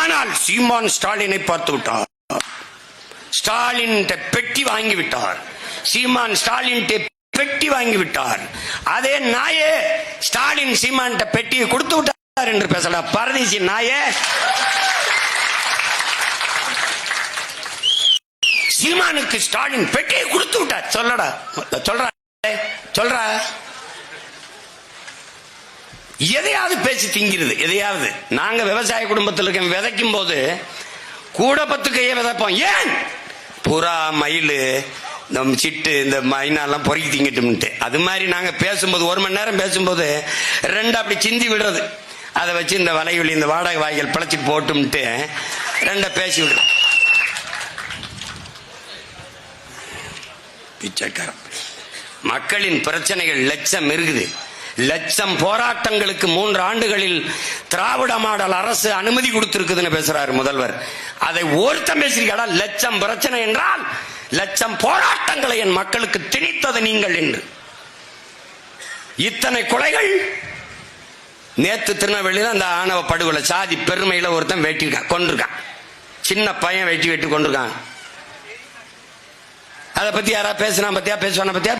ஆனால் சீமான் ஸ்டாலினை பார்த்து விட்டார். ஸ்டாலின் பெட்டி வாங்கிவிட்டார். சீமான் ஸ்டாலின் பெட்டி வாங்கிவிட்டார். அதே நாயே ஸ்டாலின் சீமான் பெட்டியை கொடுத்து விட்டார் என்று பேசல. பரதேசி நாயே, சீமானுக்கு ஸ்டாலின் பெட்டியை கொடுத்து விட்டார். சொல்லடா, சொல்ற எதையாவது பேசி திங்கிறது. எதையாவது நாங்க விவசாய குடும்பத்தில் இருக்க விதைக்கும் போது கூட 10 கையை விதைப்போம். ஏன்? புறா, மயில், இந்த சிட்டு, இந்த மைனாலாம் பொறுக்கி திங்கிட்டு. அது மாதிரி நாங்க பேசும்போது 1 மணி நேரம் பேசும்போது 2 அப்படி சிந்தி விடுறது. அதை வச்சு இந்த வலைவெளி, இந்த வாடகை வாய்கள் பிழைச்சிட்டு போட்டும்ட்டு 2 பேசி விடுறோம். பிச்சைக்காரன். மக்களின் பிரச்சனைகள் லட்சம் இருக்குது. லட்சம் போராட்டங்களுக்கு 3 ஆண்டுகளில் திராவிட மாடல் அரசு அனுமதி கொடுத்திருக்குதுன்னு பேசுறாரு முதல்வர். அதை ஒருத்தம் பேசுறீங்களா? லட்சம் பிரச்சனை என்றால் லட்சம் போராட்டங்களை என் மக்களுக்கு திணித்தது நீங்கள் என்று. இத்தனை கொலைகள். நேத்து திருநெல்வேலியில அந்த ஆணவ படுகொலை சாதி பெருமையில ஒருத்தன் வெட்டிருக்கான், கொண்டிருக்கான். சின்ன பையன் வெட்டி கொண்டிருக்கான். அதை பத்தி யாரா பேசுனா பத்தியா, பேசுவான பத்தியா?